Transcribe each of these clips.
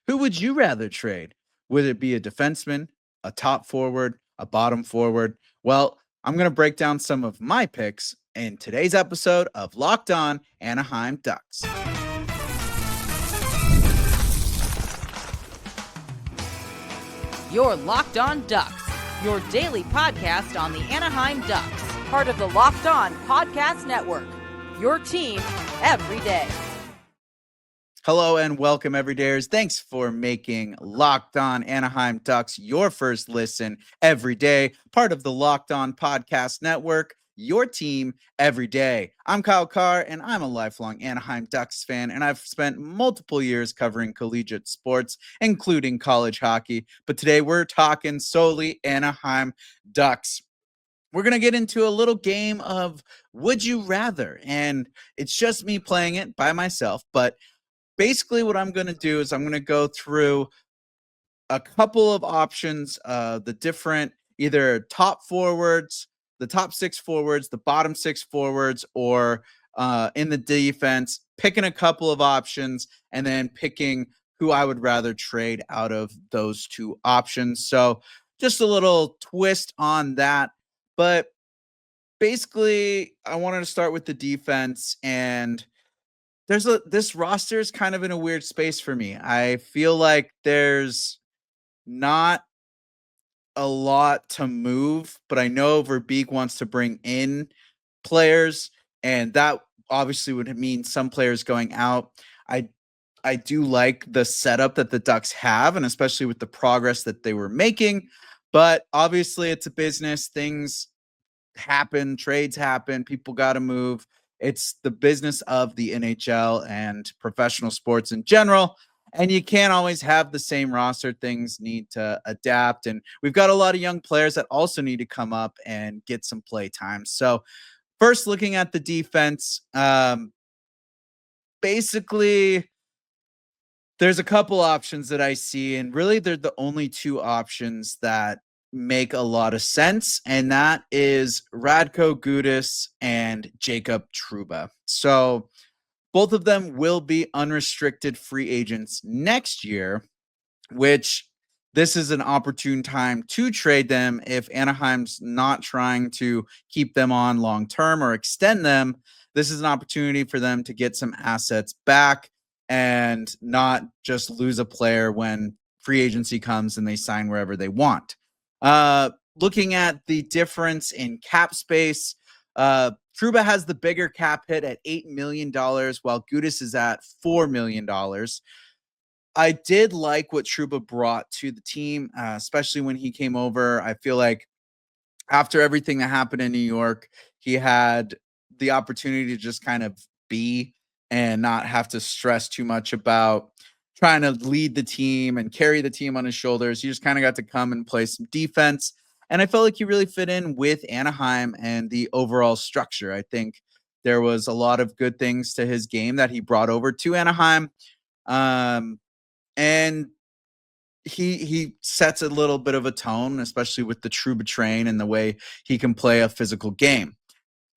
Who would you rather trade? Would it be a defenseman, a top forward, a bottom forward? Well, I'm going to break down some of my picks in today's episode of Locked On Anaheim Ducks. You're Locked On Ducks, your daily podcast on the Anaheim Ducks, part of the Locked On Podcast Network, your team every day. Hello and welcome, everydayers. Thanks for making Locked On Anaheim Ducks your first listen every day, part of the Locked On Podcast Network, your team every day. I'm Kyle Kjer, and I'm a lifelong Anaheim Ducks fan, and I've spent multiple years covering collegiate sports, including college hockey. But today we're talking solely Anaheim Ducks. We're going to get into a little game of Would You Rather, and it's just me playing it by myself, but basically what I'm going to do is I'm going to go through a couple of options, the different either top forwards, the top six forwards, the bottom six forwards, or in the defense, picking a couple of options and then picking who I would rather trade out of those two options. So just a little twist on that. But basically, I wanted to start with the defense, and this roster is kind of in a weird space for me. I feel like there's not a lot to move, but I know Verbeek wants to bring in players, and that obviously would mean some players going out. I do like the setup that the Ducks have, and especially with the progress that they were making, but obviously it's a business. Things happen, trades happen, people got to move. It's the business of the NHL and professional sports in general. And you can't always have the same roster. Things need to adapt. And we've got a lot of young players that also need to come up and get some play time. So, first, looking at the defense, basically, there's a couple options that I see. And really, they're the only two options that make a lot of sense, and that is Radko Gudas and Jacob Trouba. So both of them will be unrestricted free agents next year, which this is an opportune time to trade them if Anaheim's not trying to keep them on long term or extend them. This is an opportunity for them to get some assets back and not just lose a player when free agency comes and they sign wherever they want. Looking at the difference in cap space, Trouba has the bigger cap hit at $8 million, while Gudas is at $4 million. I did like what Trouba brought to the team, especially when he came over. I feel like after everything that happened in New York, he had the opportunity to just kind of be and not have to stress too much about trying to lead the team and carry the team on his shoulders. He just kind of got to come and play some defense. And I felt like he really fit in with Anaheim and the overall structure. I think there was a lot of good things to his game that he brought over to Anaheim. And he sets a little bit of a tone, especially with the Trouba train and the way he can play a physical game.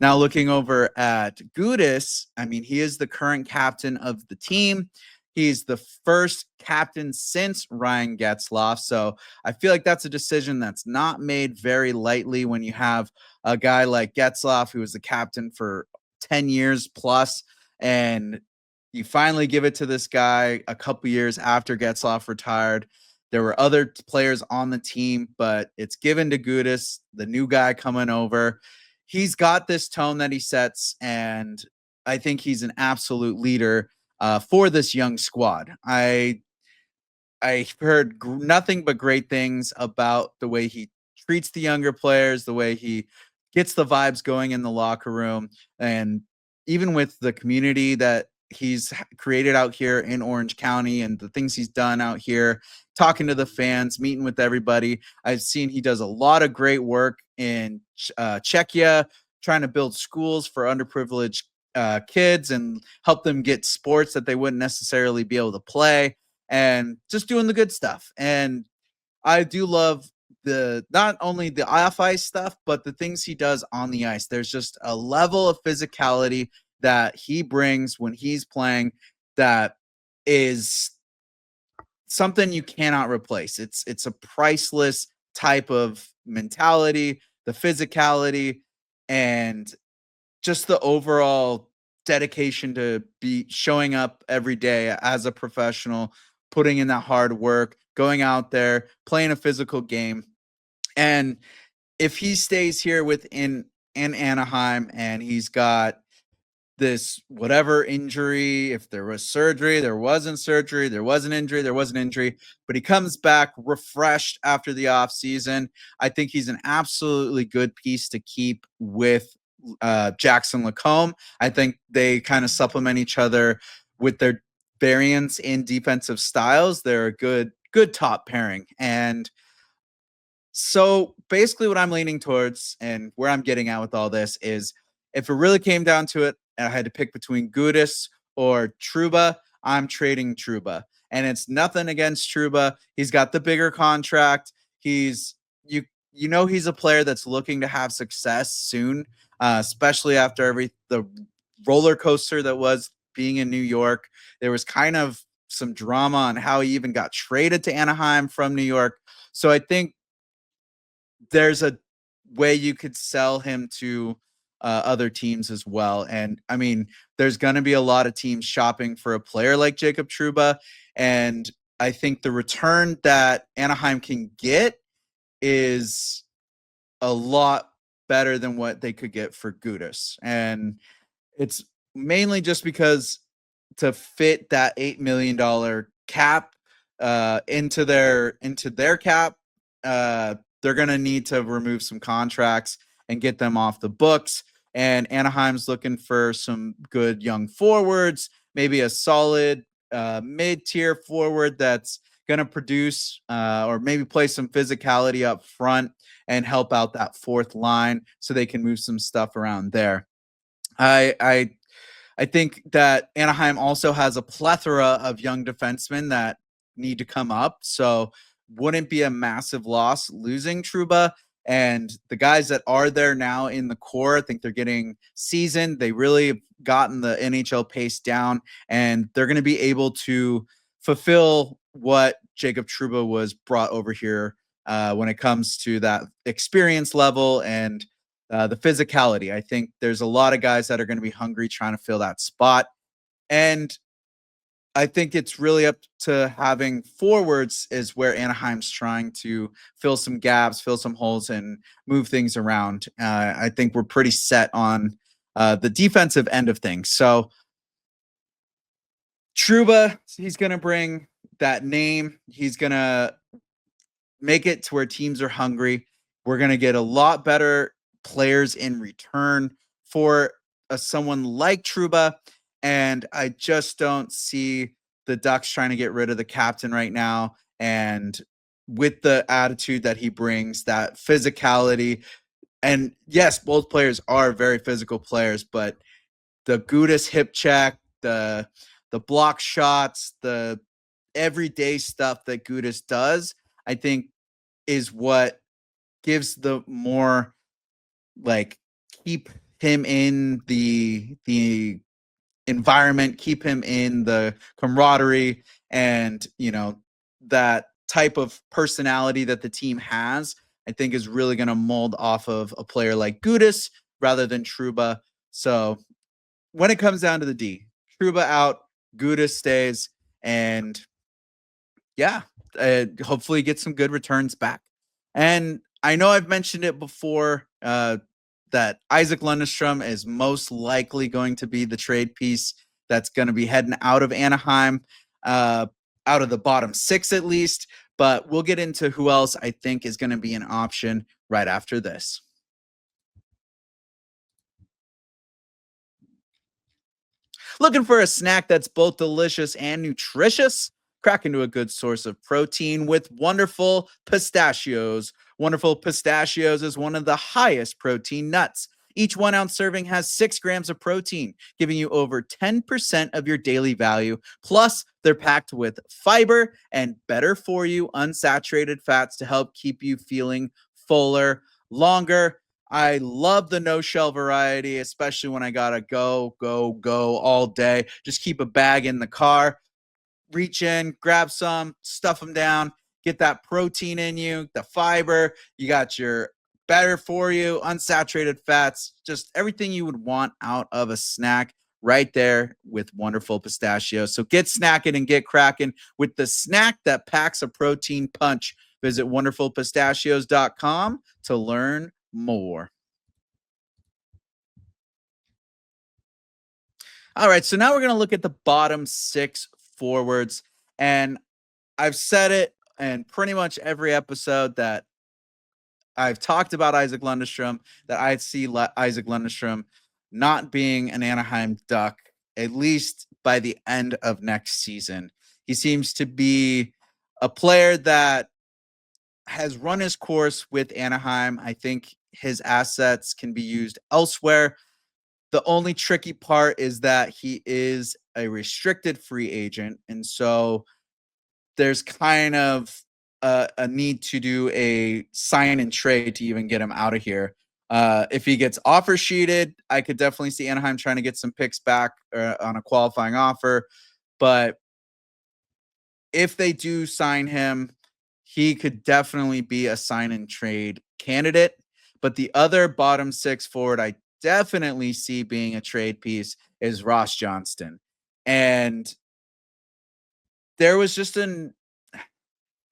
Now, looking over at Gudas, I mean, he is the current captain of the team. He's the first captain since Ryan Getzlaf. So I feel like that's a decision that's not made very lightly when you have a guy like Getzlaf, who was the captain for 10 years plus, and you finally give it to this guy a couple years after Getzlaf retired. There were other players on the team, but it's given to Gudas, the new guy coming over. He's got this tone that he sets, and I think he's an absolute leader for this young squad. I heard nothing but great things about the way he treats the younger players, the way he gets the vibes going in the locker room, and even with the community that he's created out here in Orange County and the things he's done out here, talking to the fans, meeting with everybody. I've seen he does a lot of great work in Czechia, trying to build schools for underprivileged kids and help them get sports that they wouldn't necessarily be able to play, and just doing the good stuff. And I do love not only the off ice stuff, but the things he does on the ice. There's just a level of physicality that he brings when he's playing that is something you cannot replace. It's a priceless type of mentality, the physicality, and just the overall dedication to be showing up every day as a professional, putting in that hard work, going out there, playing a physical game. And if he stays here within in Anaheim and he's got this whatever injury, if there was surgery, there wasn't surgery, there was an injury, there was an injury, but he comes back refreshed after the offseason. I think he's an absolutely good piece to keep with Jackson Lacombe. I think they kind of supplement each other with their variance in defensive styles. They're a good top pairing. And so basically what I'm leaning towards and where I'm getting at with all this is if it really came down to it and I had to pick between Gudas or Trouba, I'm trading Trouba. And it's nothing against Trouba. He's got the bigger contract. He's you know he's a player that's looking to have success soon, especially after the roller coaster that was being in New York. There was kind of some drama on how he even got traded to Anaheim from New York. So I think there's a way you could sell him to other teams as well. And I mean, there's going to be a lot of teams shopping for a player like Jacob Trouba. And I think the return that Anaheim can get is a lot better than what they could get for Gudas. And it's mainly just because to fit that $8 million cap into their cap, they're going to need to remove some contracts and get them off the books. And Anaheim's looking for some good young forwards, maybe a solid mid-tier forward that's going to produce or maybe play some physicality up front and help out that fourth line so they can move some stuff around there. I think that Anaheim also has a plethora of young defensemen that need to come up. So wouldn't be a massive loss losing Trouba. And the guys that are there now in the core, I think they're getting seasoned. They really have gotten the NHL pace down, and they're going to be able to fulfill what Jacob Trouba was brought over here when it comes to that experience level and the physicality. I think there's a lot of guys that are going to be hungry trying to fill that spot. And I think it's really up to having forwards is where Anaheim's trying to fill some gaps, fill some holes, and move things around. I think we're pretty set on the defensive end of things. So Trouba, he's going to bring that name. He's going to make it to where teams are hungry. We're going to get a lot better players in return for someone like Trouba. And I just don't see the Ducks trying to get rid of the captain right now. And with the attitude that he brings, that physicality, and yes, both players are very physical players, but the Gudas hip check, the block shots, the everyday stuff that Gudas does, I think is what gives the more like keep him in the environment, keep him in the camaraderie, and that type of personality that the team has, I think is really going to mold off of a player like Gudas rather than Trouba. So when it comes down to the D, Trouba out, Gudas stays, and yeah, hopefully get some good returns back. And I know I've mentioned it before that Isaac Lundeström is most likely going to be the trade piece that's going to be heading out of Anaheim, out of the bottom six at least. But we'll get into who else I think is going to be an option right after this. Looking for a snack that's both delicious and nutritious? Crack into a good source of protein with Wonderful Pistachios. Wonderful Pistachios is one of the highest protein nuts. Each 1 ounce serving has 6 grams of protein, giving you over 10% of your daily value. Plus, they're packed with fiber and better for you unsaturated fats to help keep you feeling fuller longer. I love the no shell variety, especially when I gotta go all day. Just keep a bag in the car. reach in, grab some, stuff them down, get that protein in you, the fiber. You got your better for you, unsaturated fats, just everything you would want out of a snack right there with wonderful pistachios. So get snacking and get cracking with the snack that packs a protein punch. Visit wonderfulpistachios.com to learn more. All right, so now we're going to look at the bottom 6 forwards. And I've said it in pretty much every episode that I've talked about Isaac Lundeström, that I see Isaac Lundeström not being an Anaheim Duck, at least by the end of next season. He seems to be a player that has run his course with Anaheim. I think his assets can be used elsewhere. The only tricky part is that he is a restricted free agent. And so there's kind of a need to do a sign and trade to even get him out of here. If he gets offer sheeted, I could definitely see Anaheim trying to get some picks back on a qualifying offer. But if they do sign him, he could definitely be a sign and trade candidate. But the other bottom 6 forward I definitely see being a trade piece is Ross Johnston. And there was just I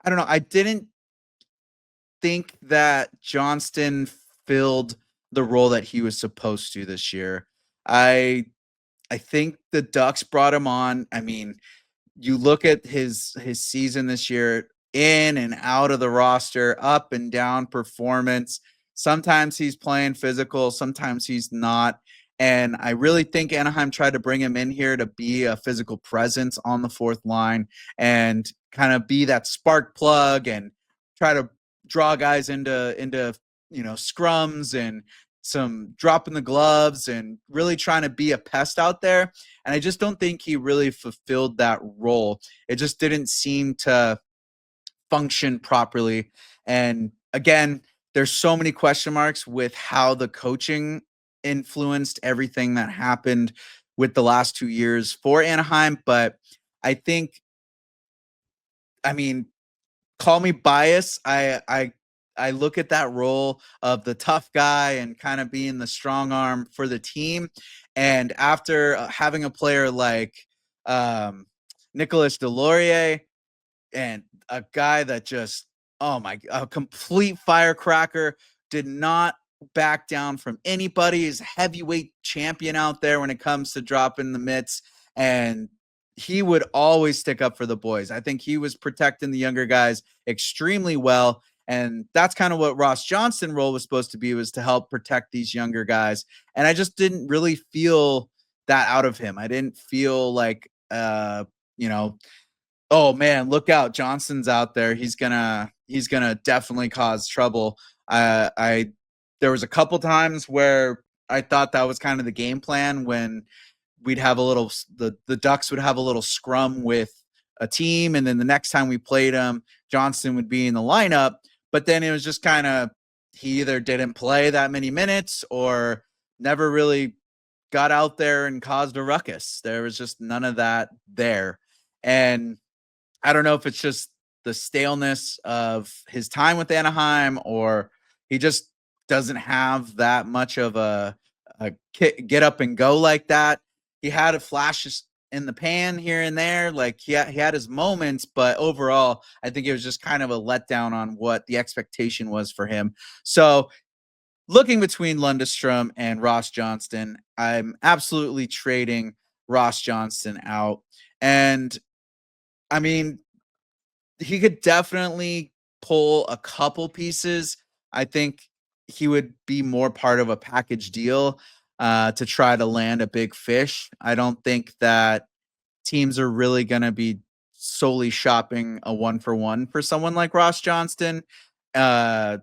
don't know, I didn't think that Johnston filled the role that he was supposed to this year. I think the Ducks brought him on. I mean, you look at his season this year, in and out of the roster, up and down performance. Sometimes he's playing physical, sometimes he's not. And I really think Anaheim tried to bring him in here to be a physical presence on the fourth line and kind of be that spark plug and try to draw guys into scrums and some dropping the gloves and really trying to be a pest out there. And I just don't think he really fulfilled that role. It just didn't seem to function properly. And again, there's so many question marks with how the coaching influenced everything that happened with the last 2 years for Anaheim. But I think, I mean, call me biased. I look at that role of the tough guy and kind of being the strong arm for the team. And after having a player like Nicolas Deslauriers and a guy that just, a complete firecracker, did not back down from anybody. He's a heavyweight champion out there when it comes to dropping the mitts. And he would always stick up for the boys. I think he was protecting the younger guys extremely well. And that's kind of what Ross Johnston role was supposed to be, was to help protect these younger guys. And I just didn't really feel that out of him. I didn't feel like, oh man, look out, Johnston's out there. He's gonna definitely cause trouble. I There was a couple times where I thought that was kind of the game plan, when we'd have a little, the Ducks would have a little scrum with a team, and then the next time we played them, Johnston would be in the lineup. But then it was just kind of, he either didn't play that many minutes or never really got out there and caused a ruckus. There was just none of that there. And I don't know if it's just the staleness of his time with Anaheim, or he just doesn't have that much of a get up and go like that. He had a flashes in the pan here and there. Like he had his moments, but overall, I think it was just kind of a letdown on what the expectation was for him. So looking between Lundestrom and Ross Johnston, I'm absolutely trading Ross Johnston out. And I mean, he could definitely pull a couple pieces. I think he would be more part of a package deal to try to land a big fish. I don't think that teams are really going to be solely shopping a 1-for-1 for someone like Ross Johnston. I'm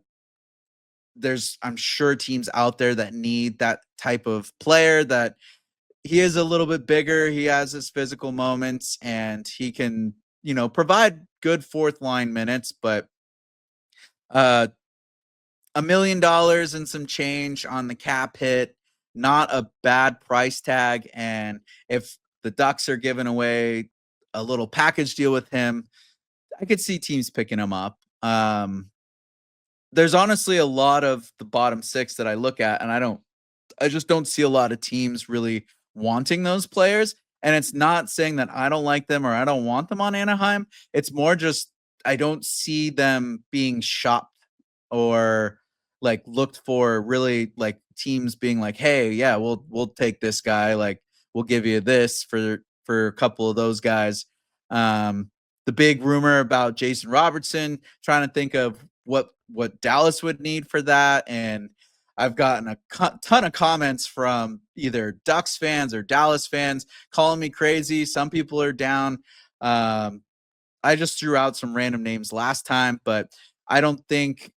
sure teams out there that need that type of player. That he is a little bit bigger. He has his physical moments, and he can, provide good fourth line minutes. But $1 million and some change on the cap hit, not a bad price tag. And if the Ducks are giving away a little package deal with him, I could see teams picking him up. There's honestly a lot of the bottom six that I look at, and I just don't see a lot of teams really wanting those players. And it's not saying that I don't like them or I don't want them on Anaheim. It's more just I don't see them being shopped or like looked for, really, like teams being like, "Hey, yeah, we'll take this guy. Like we'll give you this for a couple of those guys." The big rumor about Jason Robertson, trying to think of what Dallas would need for that, and I've gotten a ton of comments from either Ducks fans or Dallas fans calling me crazy. Some people are down. I just threw out some random names last time, but I don't think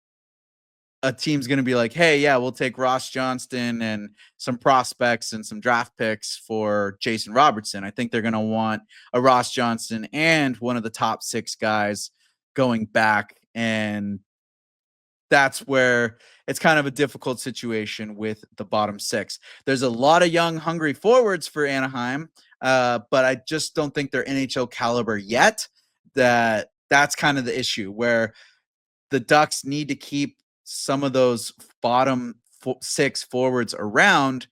a team's going to be like, "Hey, yeah, we'll take Ross Johnston and some prospects and some draft picks for Jason Robertson." I think they're going to want a Ross Johnston and one of the top 6 guys going back, and that's where it's kind of a difficult situation with the bottom 6. There's a lot of young, hungry forwards for Anaheim, but I just don't think they're NHL caliber yet. That's kind of the issue, where the Ducks need to keep some of those bottom 6 forwards around,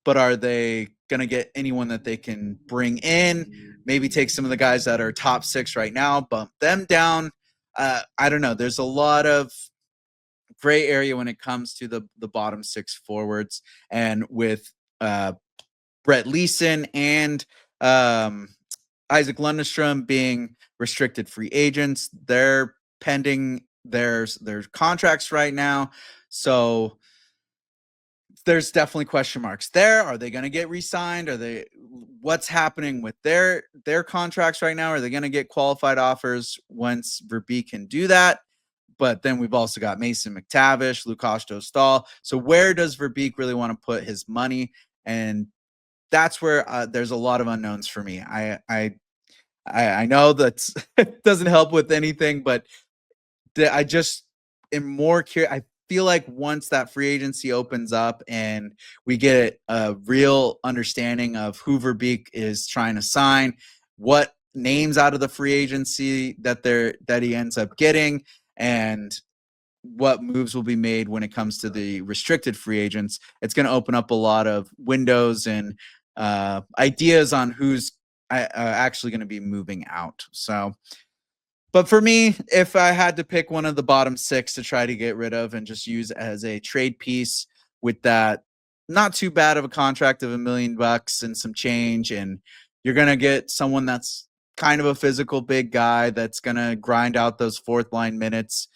but are they going to get anyone that they can bring in? Maybe take some of the guys that are top 6 right now, bump them down. I don't know. There's a lot of gray area when it comes to the bottom 6 forwards, and with Brett Leeson and Isaac Lundeström being restricted free agents, they're pending their contracts right now, so there's definitely question marks there. Are they going to get re-signed? What's happening with their contracts right now? Are they going to get qualified offers once Verbeek can do that? But then we've also got Mason McTavish, Lukasz Dostal. So where does Verbeek really want to put his money? And that's where there's a lot of unknowns for me. I know that it doesn't help with anything, but I just am more curious. I feel like once that free agency opens up and we get a real understanding of who Verbeek is trying to sign, what names out of the free agency that he ends up getting, and what moves will be made when it comes to the restricted free agents, it's going to open up a lot of windows and ideas on who's actually going to be moving out. So, but for me, if I had to pick one of the bottom 6 to try to get rid of and just use as a trade piece with that not too bad of a contract of $1 million and some change, and you're going to get someone that's kind of a physical big guy that's going to grind out those fourth line minutes.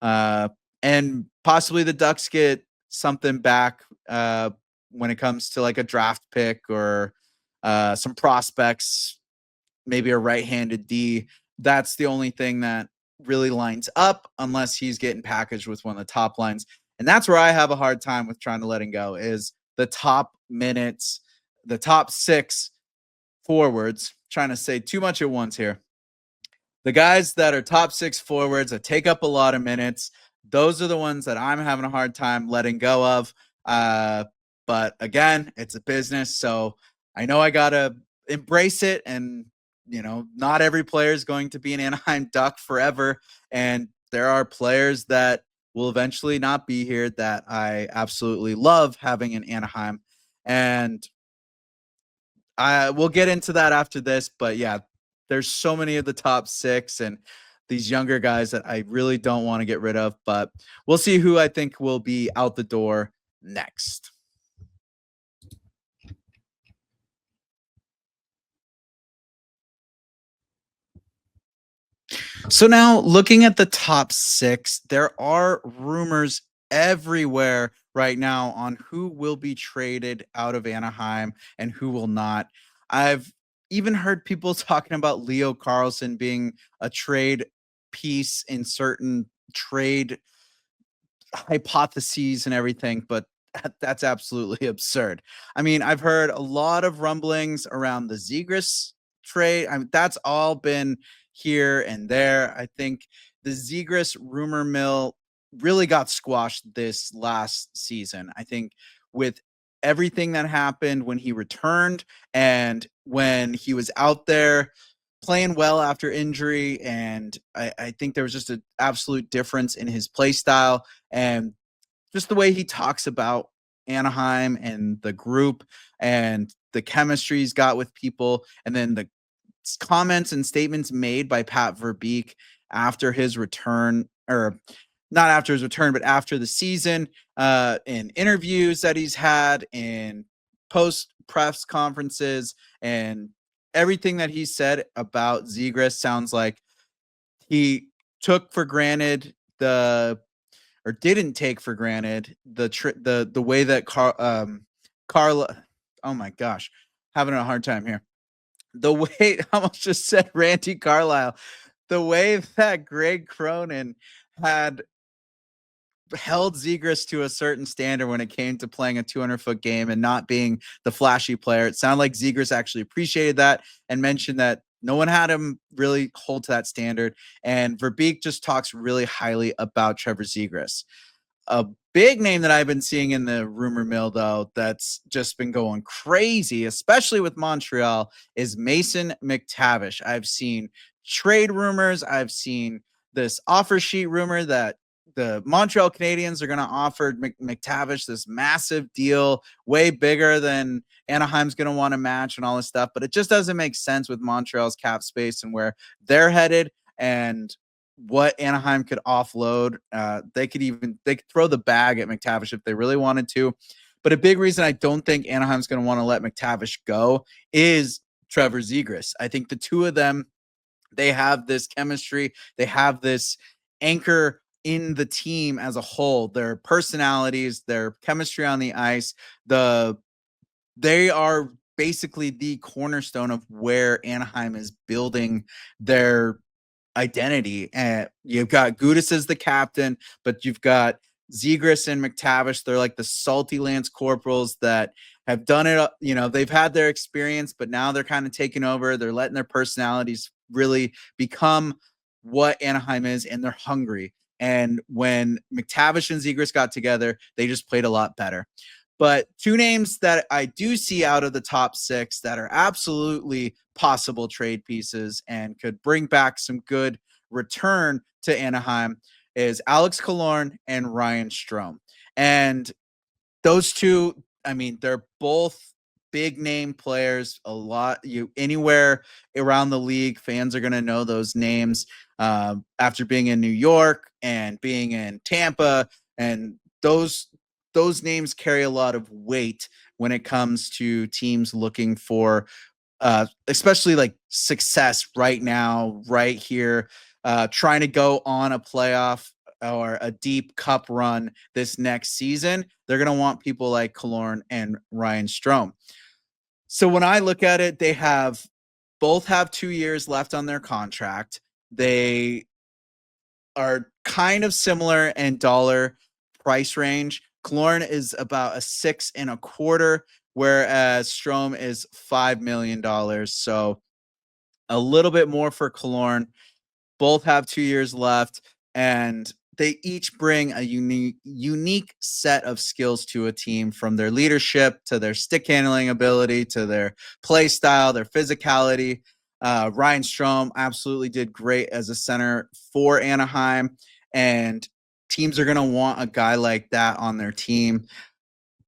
And possibly the Ducks get something back when it comes to like a draft pick or some prospects, maybe a right-handed D. That's the only thing that really lines up, unless he's getting packaged with one of the top lines. And that's where I have a hard time with trying to let him go, is the top minutes, the top 6 forwards. Trying to say too much at once here. The guys that are top 6 forwards that take up a lot of minutes, those are the ones that I'm having a hard time letting go of. But again, it's a business, so I know I got to embrace it. And, not every player is going to be an Anaheim Duck forever. And there are players that will eventually not be here that I absolutely love having in Anaheim. And we'll get into that after this. But yeah, there's so many of the top 6 and these younger guys that I really don't want to get rid of, but we'll see who I think will be out the door next. So now, looking at the top 6, there are rumors everywhere right now on who will be traded out of Anaheim and who will not. I've even heard people talking about Leo Carlsson being a trade piece in certain trade hypotheses and everything, but that's absolutely absurd. I mean, I've heard a lot of rumblings around the Zegras trade. I mean, that's all been here and there. I think the Zegras rumor mill really got squashed this last season. I think with everything that happened when he returned and when he was out there playing well after injury, and I think there was just an absolute difference in his play style and just the way he talks about Anaheim and the group and the chemistry he's got with people, and then the comments and statements made by Pat Verbeek after his return, or not after his return, but after the season, in interviews that he's had, in post press conferences, and everything that he said about Zegras sounds like he took for granted the, or didn't take for granted the way that Carla, oh my gosh, having a hard time here. The way I almost just said Randy Carlisle, the way that Greg Cronin had held Zegras to a certain standard when it came to playing a 200-foot game and not being the flashy player. It sounded like Zegras actually appreciated that and mentioned that no one had him really hold to that standard. And Verbeek just talks really highly about Trevor Zegras. A big name that I've been seeing in the rumor mill, though, that's just been going crazy, especially with Montreal, is Mason McTavish. I've seen trade rumors. I've seen this offer sheet rumor that the Montreal Canadiens are going to offer McTavish this massive deal, way bigger than Anaheim's going to want to match and all this stuff. But it just doesn't make sense with Montreal's cap space and where they're headed and what Anaheim could offload. They could throw the bag at McTavish if they really wanted to. But a big reason I don't think Anaheim's going to want to let McTavish go is Trevor Zegras. I think the two of them, they have this chemistry. They have this anchor in the team as a whole. Their personalities, their chemistry on the ice, they are basically the cornerstone of where Anaheim is building their identity. And you've got Gudas as the captain, but you've got Zegras and McTavish. They're like the salty Lance Corporals that have done it. They've had their experience, but now they're kind of taking over. They're letting their personalities really become what Anaheim is, and they're hungry. And when McTavish and Zegras got together, they just played a lot better. But two names that I do see out of the top six that are absolutely possible trade pieces and could bring back some good return to Anaheim is Alex Killorn and Ryan Strome. And those two, I mean, they're both big name players. Anywhere around the league, fans are going to know those names after being in New York and being in Tampa, and those names carry a lot of weight when it comes to teams looking for especially like success right now, right here, trying to go on a playoff or a deep cup run this next season. They're going to want people like Killorn and Ryan Strome. So when I look at it, they both have 2 years left on their contract. They are kind of similar in dollar price range. Killorn is about a 6.25, whereas Strome is $5 million. So a little bit more for Killorn. Both have 2 years left, and they each bring a unique set of skills to a team, from their leadership to their stick handling ability to their play style, their physicality. Ryan Strome absolutely did great as a center for Anaheim, and teams are going to want a guy like that on their team.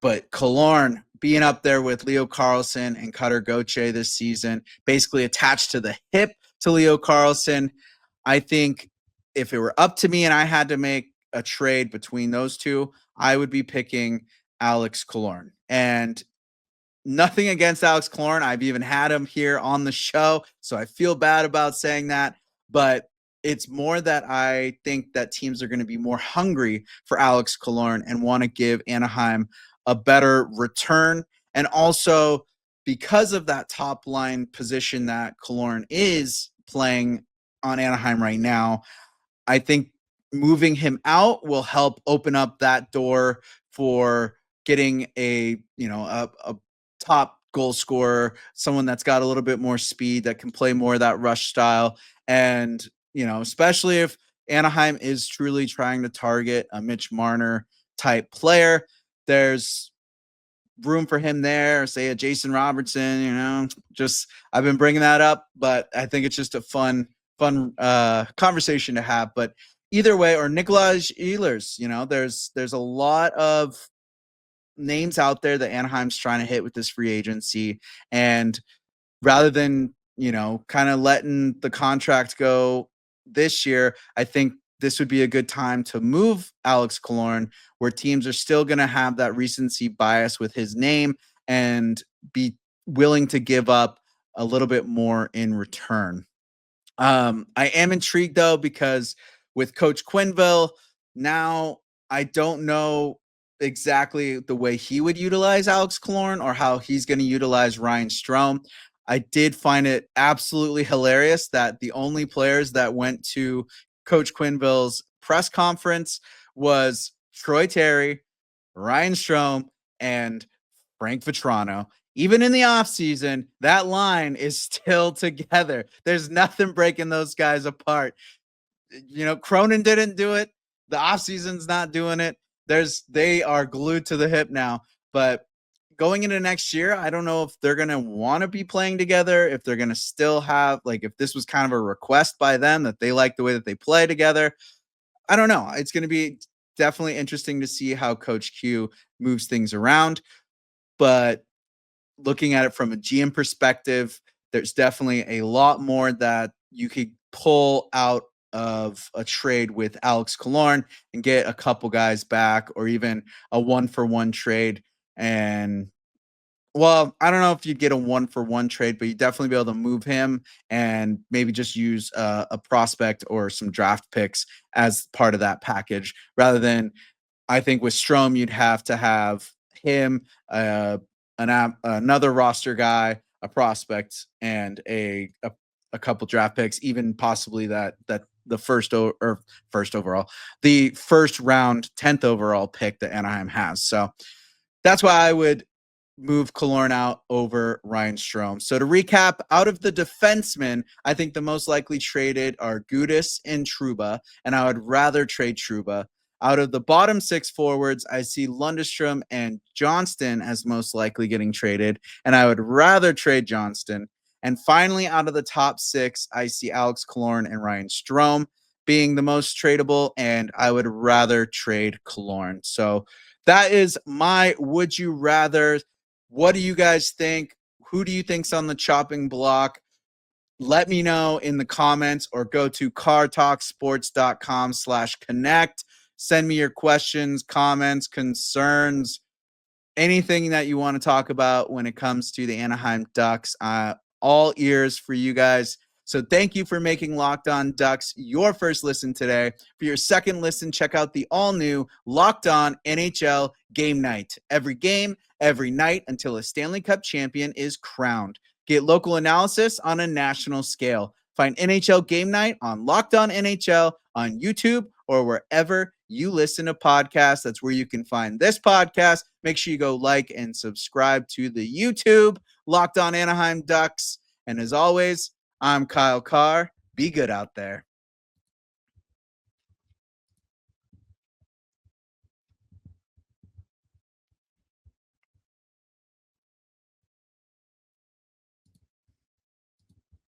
But Killorn being up there with Leo Carlsson and Cutter Gauthier this season, basically attached to the hip to Leo Carlsson, I think if it were up to me and I had to make a trade between those two, I would be picking Alex Killorn. And nothing against Alex Killorn. I've even had him here on the show, so I feel bad about saying that. But it's more that I think that teams are going to be more hungry for Alex Killorn and want to give Anaheim a better return. And also, because of that top line position that Killorn is playing on Anaheim right now, I think moving him out will help open up that door for getting a top goal scorer, someone that's got a little bit more speed, that can play more of that rush style. And, especially if Anaheim is truly trying to target a Mitch Marner type player, there's room for him there, say a Jason Robertson, just I've been bringing that up, but I think it's just a fun conversation to have. But either way, or Nikolaj Ehlers, there's a lot of names out there that Anaheim's trying to hit with this free agency. And rather than, kind of letting the contract go this year, I think this would be a good time to move Alex Killorn, where teams are still going to have that recency bias with his name and be willing to give up a little bit more in return. I am intrigued, though, because with Coach Quenneville, now I don't know exactly the way he would utilize Alex Killorn or how he's going to utilize Ryan Strome. I did find it absolutely hilarious that the only players that went to Coach Quenneville's press conference was Troy Terry, Ryan Strome, and Frank Vetrano. Even in the offseason, that line is still together. There's nothing breaking those guys apart. Cronin didn't do it. The offseason's not doing it. They are glued to the hip now. But going into next year, I don't know if they're going to want to be playing together, if they're going to still have, if this was kind of a request by them that they like the way that they play together. I don't know. It's going to be definitely interesting to see how Coach Q moves things around. But looking at it from a GM perspective, there's definitely a lot more that you could pull out of a trade with Alex Killorn and get a couple guys back, or even a 1-for-1 trade. And well, I don't know if you'd get a 1-for-1 trade, but you'd definitely be able to move him and maybe just use a prospect or some draft picks as part of that package, rather than, I think with Strome, you'd have to have him, another roster guy, a prospect, and a couple draft picks, even possibly that the first overall, the first round 10th overall pick that Anaheim has. So that's why I would move Killorn out over Ryan Strome. So to recap, out of the defensemen, I think the most likely traded are Gudas and Trouba, and I would rather trade Trouba. Out of the bottom 6 forwards, I see Lundeström and Johnston as most likely getting traded, and I would rather trade Johnston. And finally, out of the top 6, I see Alex Killorn and Ryan Strome being the most tradable, and I would rather trade Killorn. So that is my would you rather. What do you guys think? Who do you think's on the chopping block? Let me know in the comments, or go to cartalksports.com/connect. Send me your questions, comments, concerns, anything that you want to talk about when it comes to the Anaheim Ducks. All ears for you guys. So thank you for making Locked On Ducks your first listen today. For your second listen, check out the all-new Locked On NHL Game Night. Every game, every night, until a Stanley Cup champion is crowned. Get local analysis on a national scale. Find NHL Game Night on Locked On NHL on YouTube or wherever you listen to podcasts. That's where you can find this podcast. Make sure you go like and subscribe to the YouTube Locked On Anaheim Ducks. And as always, I'm Kyle Kjer. Be good out there.